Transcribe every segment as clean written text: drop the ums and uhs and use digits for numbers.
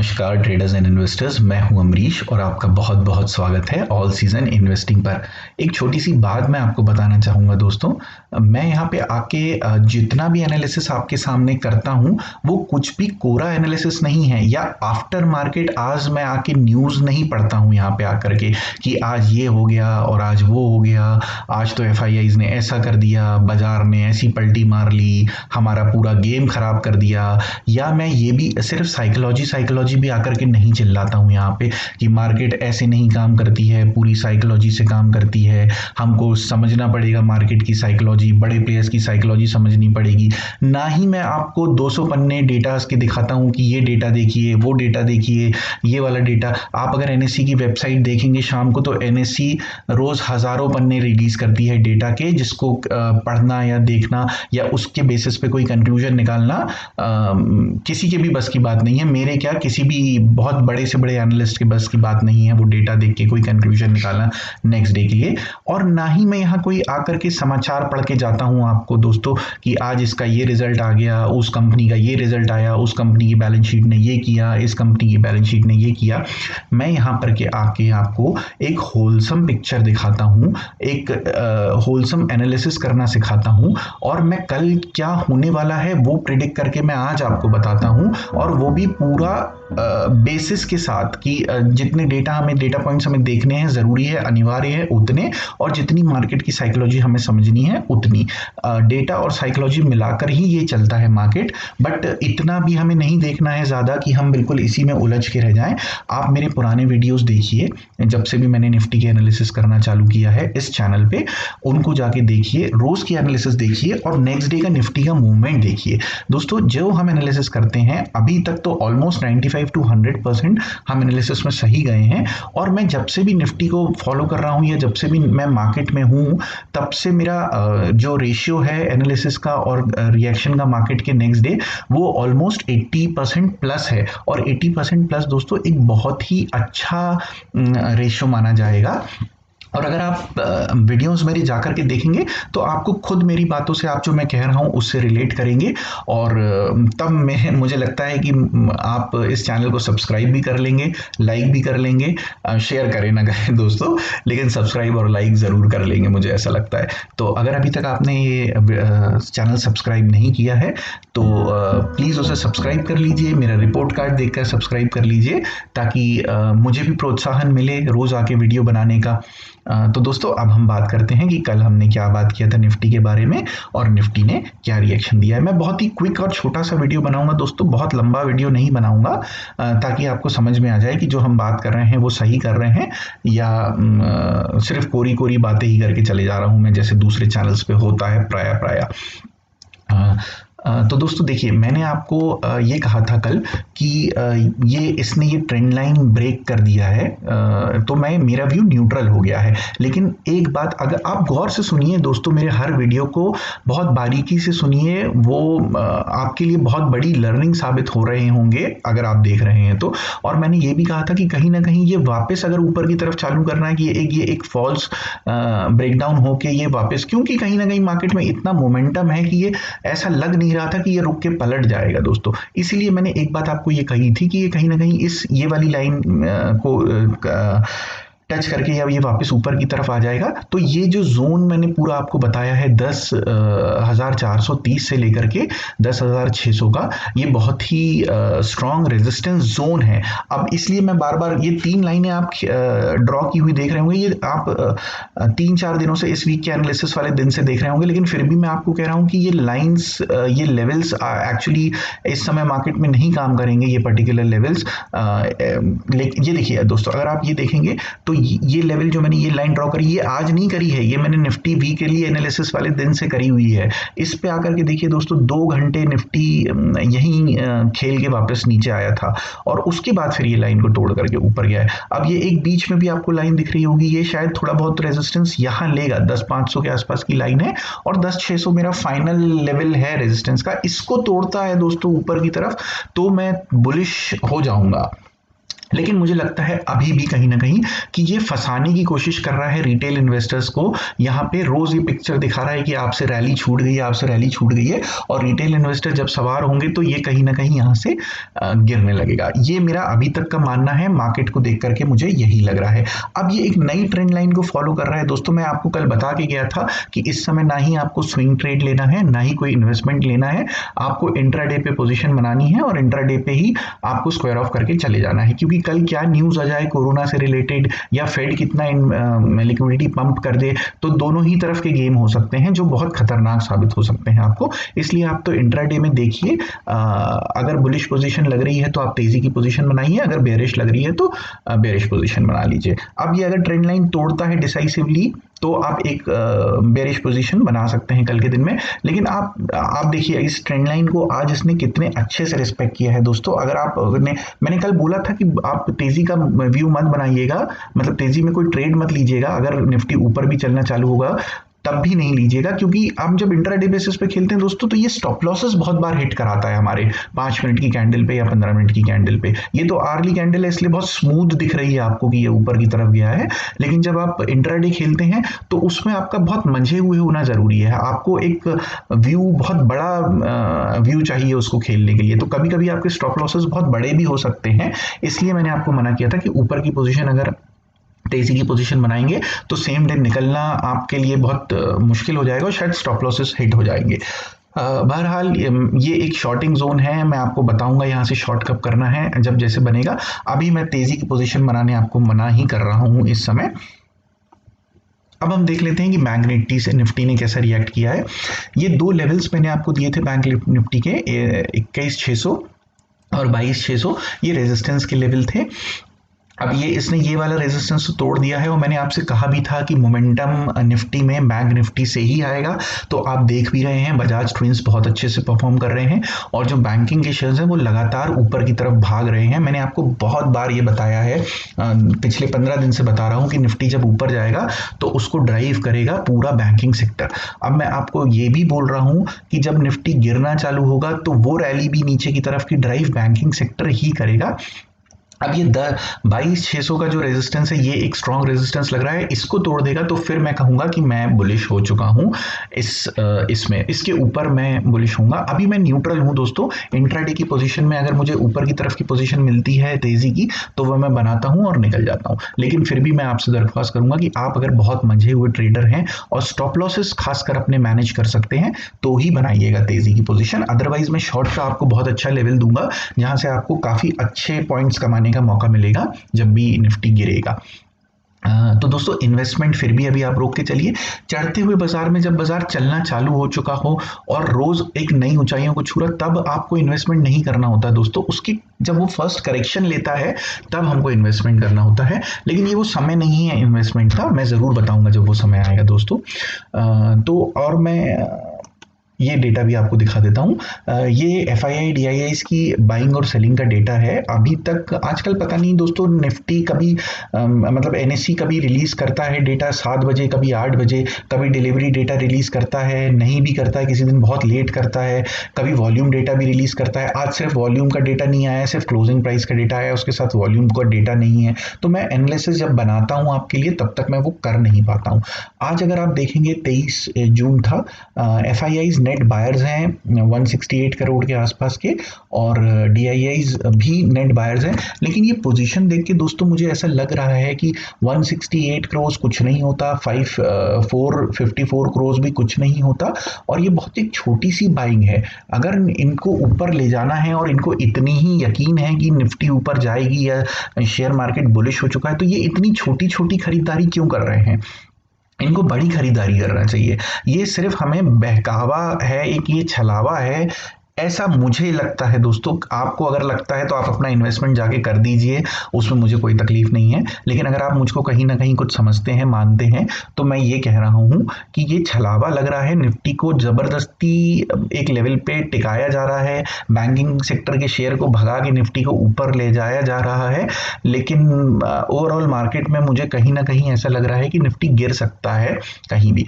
नमस्कार traders and investors, मैं हूं अमरीश और आपका बहुत बहुत स्वागत है ऑल सीजन इन्वेस्टिंग पर। एक छोटी सी बात मैं आपको बताना चाहूँगा दोस्तों। मैं यहाँ पे आके जितना भी एनालिसिस आपके सामने करता हूँ वो कुछ भी कोरा एनालिसिस नहीं है, या आफ्टर मार्केट आज मैं आके न्यूज़ नहीं पढ़ता हूँ यहाँ पे आकर के कि आज ये हो गया और आज वो हो गया, आज तो FIIs ने ऐसा कर दिया, बाजार ने ऐसी पलटी मार ली, हमारा पूरा गेम खराब कर दिया। या मैं ये भी सिर्फ साइकोलॉजी भी आकर के नहीं चिल्लाता हूँ यहाँ पे कि मार्केट ऐसे नहीं काम करती है, पूरी साइकोलॉजी से काम करती है, हमको समझना पड़ेगा मार्केट की साइकोलॉजी, बड़े प्लेयर्स की साइकोलॉजी समझनी पड़ेगी। ना ही मैं आपको 200 पन्ने डेटास के दिखाता हूँ कि ये डेटा देखिए, वो डेटा देखिए, ये वाला डेटा। आप अगर NSE की वेबसाइट देखेंगे शाम को तो NSE रोज हजारों पन्ने रिलीज करती है डेटा के, जिसको पढ़ना या देखना या उसके बेसिस पे कोई कंक्लूजन निकालना किसी के भी बस की बात नहीं है। मेरे क्या, किसी भी बहुत बड़े से बड़े एनालिस्ट के बस की बात नहीं है वो डेटा देख के कोई कंक्लूजन निकालना नेक्स्ट डे के लिए। और ना ही मैं यहाँ कोई आकर के समाचार पढ़ के जाता हूँ आपको दोस्तों कि आज इसका ये रिजल्ट आ गया, उस कंपनी का ये रिजल्ट आया, उस कंपनी की बैलेंस शीट ने ये किया, इस कंपनी की बैलेंस शीट ने ये किया। मैं यहाँ पर के आके आपको एक होलसम पिक्चर दिखाता हूँ, एक होलसम एनालिसिस करना सिखाता हूँ, और मैं कल क्या होने वाला है वो प्रिडिक्ट करके मैं आज आपको बताता हूँ, और वो भी पूरा बेसिस के साथ कि जितने डेटा पॉइंट्स हमें देखने हैं, ज़रूरी है, अनिवार्य है उतने, और जितनी मार्केट की साइकोलॉजी हमें समझनी है उतनी। डेटा और साइकोलॉजी मिलाकर ही ये चलता है मार्केट, बट इतना भी हमें नहीं देखना है ज़्यादा कि हम बिल्कुल इसी में उलझ के रह जाएं। आप मेरे पुराने वीडियोस देखिए, जब से भी मैंने निफ्टी के एनालिसिस करना चालू किया है इस चैनल पे, उनको जाके देखिए, रोज़ की एनालिसिस देखिए और नेक्स्ट डे का निफ्टी का मूवमेंट देखिए। दोस्तों जो हम एनालिसिस करते हैं अभी तक तो ऑलमोस्ट 95 to 100% हम एनालिसिस में सही गए हैं। और मैं जब से भी निफ्टी को फॉलो कर रहा हूं या जब से भी मैं मार्केट में हूं, तब से मेरा जो रेशियो है एनालिसिस का और रिएक्शन का मार्केट के नेक्स्ट डे, वो ऑलमोस्ट 80% प्लस है। और 80% प्लस दोस्तों एक बहुत ही अच्छा रेशियो माना जाएगा। और अगर आप वीडियोस मेरी जाकर के देखेंगे तो आपको खुद मेरी बातों से, आप जो मैं कह रहा हूँ उससे रिलेट करेंगे, और तब मुझे लगता है कि आप इस चैनल को सब्सक्राइब भी कर लेंगे, लाइक भी कर लेंगे, शेयर करें ना करें दोस्तों, लेकिन सब्सक्राइब और लाइक ज़रूर कर लेंगे, मुझे ऐसा लगता है। तो अगर अभी तक आपने ये चैनल सब्सक्राइब नहीं किया है तो प्लीज़ उसे सब्सक्राइब कर लीजिए, मेरा रिपोर्ट कार्ड देखकर सब्सक्राइब कर लीजिए, ताकि मुझे भी प्रोत्साहन मिले रोज़ आके वीडियो बनाने का। तो दोस्तों अब हम बात करते हैं कि कल हमने क्या बात किया था निफ्टी के बारे में और निफ्टी ने क्या रिएक्शन दिया है। मैं बहुत ही क्विक और छोटा सा वीडियो बनाऊंगा दोस्तों, बहुत लंबा वीडियो नहीं बनाऊंगा, ताकि आपको समझ में आ जाए कि जो हम बात कर रहे हैं वो सही कर रहे हैं या सिर्फ कोरी कोरी बातें ही करके चले जा रहा हूं मैं, जैसे दूसरे चैनल्स पे होता है प्राय। तो दोस्तों देखिए, मैंने आपको ये कहा था कल कि इसने ये ट्रेंड लाइन ब्रेक कर दिया है, तो मेरा व्यू न्यूट्रल हो गया है। लेकिन एक बात अगर आप गौर से सुनिए दोस्तों, मेरे हर वीडियो को बहुत बारीकी से सुनिए, वो आपके लिए बहुत बड़ी लर्निंग साबित हो रहे होंगे अगर आप देख रहे हैं तो। और मैंने ये भी कहा था कि कहीं ना कहीं ये वापस अगर ऊपर की तरफ चालू करना है कि ये एक फॉल्स ब्रेकडाउन होके ये वापस, क्योंकि कहीं ना कहीं मार्केट में इतना मोमेंटम है कि ये ऐसा लग नहीं रहा था कि ये रुक के पलट जाएगा दोस्तों। इसीलिए मैंने एक बात आपको ये कही थी कि ये कहीं ना कहीं ये वाली लाइन को टच करके या ये वापस ऊपर की तरफ आ जाएगा। तो ये जो जोन मैंने पूरा आपको बताया है 10,430 से लेकर के 10,600 का, ये बहुत ही स्ट्रॉन्ग रेजिस्टेंस जोन है। अब इसलिए मैं बार बार ये 3 लाइनें आप ड्रॉ की हुई देख रहे होंगे, ये आप 3-4 दिनों से, इस वीक के एनालिसिस वाले दिन से देख रहे होंगे, लेकिन फिर भी मैं आपको कह रहा हूँ कि ये लाइन्स, ये लेवल्स एक्चुअली इस समय मार्केट में नहीं काम करेंगे, ये पर्टिकुलर लेवल्स। ये देखिए दोस्तों, अगर आप ये देखेंगे तो ये लेवल जो मैंने ये लाइन ड्रॉ करी, ये आज नहीं करी है, ये मैंने निफ्टी वी के लिए एनालिसिस वाले दिन से करी हुई है। इस पे आकर के देखिए दोस्तों, 2 घंटे निफ्टी यहीं खेल के वापस नीचे आया था, और उसके बाद फिर ये लाइन को तोड़ करके ऊपर गया है। अब ये एक बीच में भी आपको लाइन दिख रही होगी, ये शायद थोड़ा बहुत रेजिस्टेंस यहाँ लेगा, 10,500 के आसपास की लाइन है, और 10,600 मेरा फाइनल लेवल है रेजिस्टेंस का। इसको तोड़ता है दोस्तों ऊपर की तरफ तो मैं बुलिश हो जाऊंगा। लेकिन मुझे लगता है अभी भी कहीं ना कहीं कि ये फंसाने की कोशिश कर रहा है रिटेल इन्वेस्टर्स को। यहाँ पे रोज ये पिक्चर दिखा रहा है कि आपसे रैली छूट गई है, आपसे रैली छूट गई है, और रिटेल इन्वेस्टर जब सवार होंगे तो ये कहीं ना कहीं यहाँ से गिरने लगेगा। ये मेरा अभी तक का मानना है, मार्केट को देख करके मुझे यही लग रहा है। अब ये एक नई ट्रेंड लाइन को फॉलो कर रहा है दोस्तों। मैं आपको कल बता के गया था कि इस समय ना ही आपको स्विंग ट्रेड लेना है, ना ही कोई इन्वेस्टमेंट लेना है, आपको इंट्राडे पे पोजीशन बनानी है और इंट्राडे पे ही आपको स्क्वायर ऑफ करके चले जाना है। क्योंकि कल क्या न्यूज आ जाए कोरोना से रिलेटेड, या फेड कितना लिक्विडिटी पंप कर दे, तो दोनों ही तरफ के गेम हो सकते हैं जो बहुत खतरनाक साबित हो सकते हैं आपको। इसलिए आप तो इंट्राडे में देखिए, अगर बुलिश पोजीशन लग रही है तो आप तेजी की पोजीशन बनाइए, अगर बेरिश लग रही है तो बेरिश पोजीशन बना लीजिए। अब ये अगर ट्रेंड लाइन तोड़ता है डिसाइसिवली तो आप एक बेरिश पोजीशन बना सकते हैं कल के दिन में। लेकिन आप देखिए इस ट्रेंड लाइन को आज इसने कितने अच्छे से रिस्पेक्ट किया है दोस्तों। अगर मैंने कल बोला था कि आप तेजी का व्यू मत बनाइएगा, मतलब तेजी में कोई ट्रेड मत लीजिएगा। अगर निफ्टी ऊपर भी चलना चालू होगा तब भी नहीं लीजिएगा, क्योंकि आप जब इंट्राडे बेसिस पे खेलते हैं दोस्तों तो ये स्टॉप लॉसेस बहुत बार हिट कराता है हमारे 5 मिनट की कैंडल पे या 15 मिनट की कैंडल पे। ये तो आर्ली कैंडल है इसलिए बहुत स्मूथ दिख रही है आपको कि ये ऊपर की तरफ गया है, लेकिन जब आप इंट्राडे खेलते हैं तो उसमें आपका बहुत मंझे हुए होना जरूरी है। आपको एक व्यू, बहुत बड़ा व्यू चाहिए उसको खेलने के लिए। तो कभी कभी आपके स्टॉप लॉसेस बहुत बड़े भी हो सकते हैं, इसलिए मैंने आपको मना किया था कि ऊपर की पोजीशन अगर तेजी की पोजीशन बनाएंगे तो सेम डे निकलना आपके लिए बहुत मुश्किल हो जाएगा और शायद स्टॉप लॉसेस हिट हो जाएंगे। बहरहाल ये एक शॉर्टिंग जोन है, मैं आपको बताऊंगा यहाँ से शॉर्ट कब करना है जब जैसे बनेगा। अभी मैं तेजी की पोजीशन बनाने आपको मना ही कर रहा हूँ इस समय। अब हम देख लेते हैं कि बैंक निफ्टी से निफ्टी ने कैसा रिएक्ट किया है। ये दो लेवल्स मैंने आपको दिए थे बैंक निफ्टी के, 21,600 और 22,600, ये रेजिस्टेंस के लेवल थे। अब इसने ये वाला रेजिस्टेंस तोड़ दिया है और मैंने आपसे कहा भी था कि मोमेंटम निफ्टी में बैंक निफ्टी से ही आएगा। तो आप देख भी रहे हैं बजाज ट्विंस बहुत अच्छे से परफॉर्म कर रहे हैं और जो बैंकिंग के शेयर्स हैं वो लगातार ऊपर की तरफ भाग रहे हैं। मैंने आपको बहुत बार ये बताया है, पिछले 15 दिन से बता रहा हूं कि निफ्टी जब ऊपर जाएगा तो उसको ड्राइव करेगा पूरा बैंकिंग सेक्टर। अब मैं आपको ये भी बोल रहा हूं कि जब निफ्टी गिरना चालू होगा तो वो रैली भी नीचे की तरफ की ड्राइव बैंकिंग सेक्टर ही करेगा। अब ये 22,600 का जो रेजिस्टेंस है ये एक स्ट्रॉन्ग रेजिस्टेंस लग रहा है, इसको तोड़ देगा तो फिर मैं कहूंगा कि मैं बुलिश हो चुका हूं इसमें, इसके ऊपर मैं बुलिश होऊंगा। अभी मैं न्यूट्रल हूं दोस्तों। इंट्राडे की पोजीशन में अगर मुझे ऊपर की तरफ की पोजीशन मिलती है तेजी की तो वह मैं बनाता हूं और निकल जाता हूं। लेकिन फिर भी मैं आपसे दरख्वास्त करूंगा कि आप अगर बहुत मंझे हुए ट्रेडर हैं और स्टॉप लॉसेस खासकर अपने मैनेज कर सकते हैं तो ही बनाइएगा तेजी की पोजीशन। अदरवाइज मैं शॉर्ट का आपको बहुत अच्छा लेवल दूंगा जहां से आपको काफी अच्छे पॉइंट्स कमाने का मौका मिलेगा जब भी निफ्टी गिरेगा। तो दोस्तों इन्वेस्टमेंट फिर भी अभी आप रोक के चलिए। चढ़ते हुए बाजार में जब बाजार चलना चालू हो चुका हो और रोज एक नई ऊंचाइयों को छू रहा, तब आपको इन्वेस्टमेंट नहीं करना होता दोस्तों। उसकी जब वो फर्स्ट करेक्शन लेता है तब हमको इन्वेस्टमेंट करना होता है, लेकिन ये वो समय नहीं है इन्वेस्टमेंट का। मैं जरूर बताऊंगा जब वो समय आएगा दोस्तों। तो और मैं ये डेटा भी आपको दिखा देता हूँ। ये FII DIIs की बाइंग और सेलिंग का डेटा है। अभी तक आजकल पता नहीं दोस्तों निफ्टी कभी मतलब NSE कभी रिलीज करता है डेटा 7 बजे, कभी 8 बजे, कभी डिलीवरी डेटा रिलीज करता है, नहीं भी करता है, किसी दिन बहुत लेट करता है, कभी वॉल्यूम डेटा भी रिलीज करता है। आज सिर्फ वॉल्यूम का डेटा नहीं आया, सिर्फ क्लोजिंग प्राइस का डेटा आया, उसके साथ वॉल्यूम का डेटा नहीं है। तो मैं एनालिसिस जब बनाता हूँ आपके लिए तब तक मैं वो कर नहीं पाता हूँ। आज अगर आप देखेंगे 23 जून था, FIIs नेट बायर्स हैं 168 करोड़ के आसपास के, और DIIs भी नेट बायर्स हैं। लेकिन ये पोजीशन देख के दोस्तों मुझे ऐसा लग रहा है कि 168 करोड़ कुछ नहीं होता, 454 करोड़ भी कुछ नहीं होता, और ये बहुत एक छोटी सी बाइंग है। अगर इनको ऊपर ले जाना है और इनको इतनी ही यकीन है कि निफ्टी ऊपर जाएगी या शेयर मार्केट बुलिश हो चुका है, तो ये इतनी छोटी छोटी खरीदारी क्यों कर रहे हैं? इनको बड़ी खरीदारी करना चाहिए। ये सिर्फ हमें बहकावा है, एक ये छलावा है, ऐसा मुझे लगता है दोस्तों। आपको अगर लगता है तो आप अपना इन्वेस्टमेंट जाके कर दीजिए, उसमें मुझे कोई तकलीफ नहीं है। लेकिन अगर आप मुझको कहीं ना कहीं कुछ समझते हैं, मानते हैं, तो मैं ये कह रहा हूं कि ये छलावा लग रहा है। निफ्टी को जबरदस्ती एक लेवल पे टिकाया जा रहा है, बैंकिंग सेक्टर के शेयर को भगा के निफ्टी को ऊपर ले जाया जा रहा है। लेकिन ओवरऑल मार्केट में मुझे कहीं ना कहीं ऐसा लग रहा है कि निफ्टी गिर सकता है कहीं भी।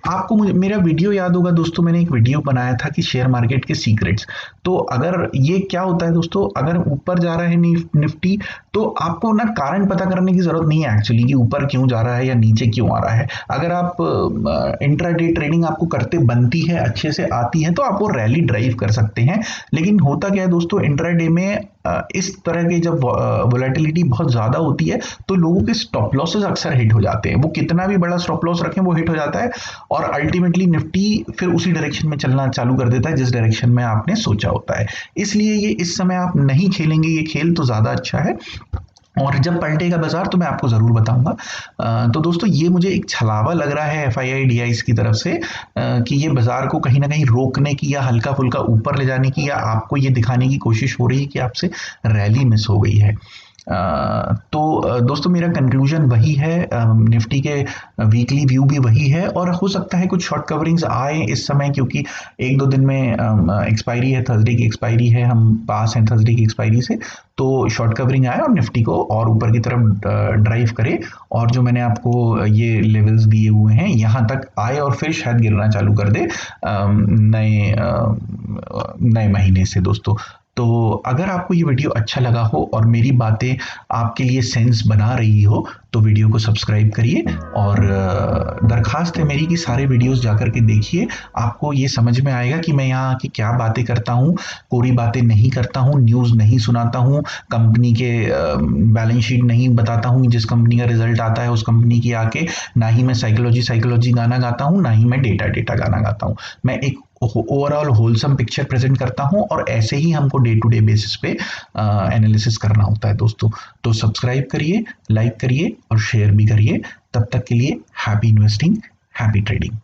आपको मेरा वीडियो याद होगा दोस्तों, मैंने एक वीडियो बनाया था कि शेयर मार्केट के सीक्रेट्स। तो अगर ये क्या होता है दोस्तों, अगर ऊपर जा रहा है निफ्टी, तो आपको ना कारण पता करने की जरूरत नहीं है एक्चुअली कि ऊपर क्यों जा रहा है या नीचे क्यों आ रहा है। अगर आप इंट्राडे ट्रेडिंग आपको करते बनती है, अच्छे से आती है, तो आप वो रैली ड्राइव कर सकते हैं। लेकिन होता क्या है दोस्तों, इंट्राडे में इस तरह के जब वोलेटिलिटी बहुत ज़्यादा होती है तो लोगों के स्टॉप लॉसेस अक्सर हिट हो जाते हैं। वो कितना भी बड़ा स्टॉप लॉस रखें वो हिट हो जाता है, और अल्टीमेटली निफ्टी फिर उसी डायरेक्शन में चलना चालू कर देता है जिस डायरेक्शन में आपने सोचा होता है। इसलिए ये इस समय आप नहीं खेलेंगे ये खेल तो ज़्यादा अच्छा है, और जब पलटेगा बाजार तो मैं आपको ज़रूर बताऊंगा। तो दोस्तों ये मुझे एक छलावा लग रहा है एफआईआई डीआईज की तरफ से कि ये बाजार को कहीं ना कहीं रोकने की या हल्का फुल्का ऊपर ले जाने की, या आपको ये दिखाने की कोशिश हो रही है कि आपसे रैली मिस हो गई है। तो दोस्तों मेरा कंक्लूजन वही है, निफ्टी के वीकली व्यू भी वही है, और हो सकता है कुछ शॉर्ट कवरिंग्स आए इस समय, क्योंकि एक दो दिन में एक्सपायरी है, थर्सडे की एक्सपायरी है, हम पास हैं थर्सडे की एक्सपायरी से। तो शॉर्ट कवरिंग आए और निफ्टी को और ऊपर की तरफ ड्राइव करे, और जो मैंने आपको ये लेवल्स दिए हुए हैं यहाँ तक आए और फिर शायद गिरना चालू कर दे नए महीने से दोस्तों। तो अगर आपको ये वीडियो अच्छा लगा हो और मेरी बातें आपके लिए सेंस बना रही हो तो वीडियो को सब्सक्राइब करिए, और दरखास्त है मेरी कि सारे वीडियोस जाकर के देखिए। आपको ये समझ में आएगा कि मैं यहाँ की क्या बातें करता हूँ, कोरी बातें नहीं करता हूँ, न्यूज़ नहीं सुनाता हूँ, कंपनी के बैलेंस शीट नहीं बताता हूँ, जिस कंपनी का रिजल्ट आता है उस कंपनी की आके, ना ही मैं साइकोलॉजी गाना गाता हूँ, ना ही मैं डेटा गाना गाता हूँ। मैं एक ओवरऑल होलसम पिक्चर प्रेजेंट करता हूं, और ऐसे ही हमको डे टू डे बेसिस पे एनालिसिस करना होता है दोस्तों। तो सब्सक्राइब करिए, लाइक करिए और शेयर भी करिए। तब तक के लिए हैप्पी इन्वेस्टिंग, हैप्पी ट्रेडिंग।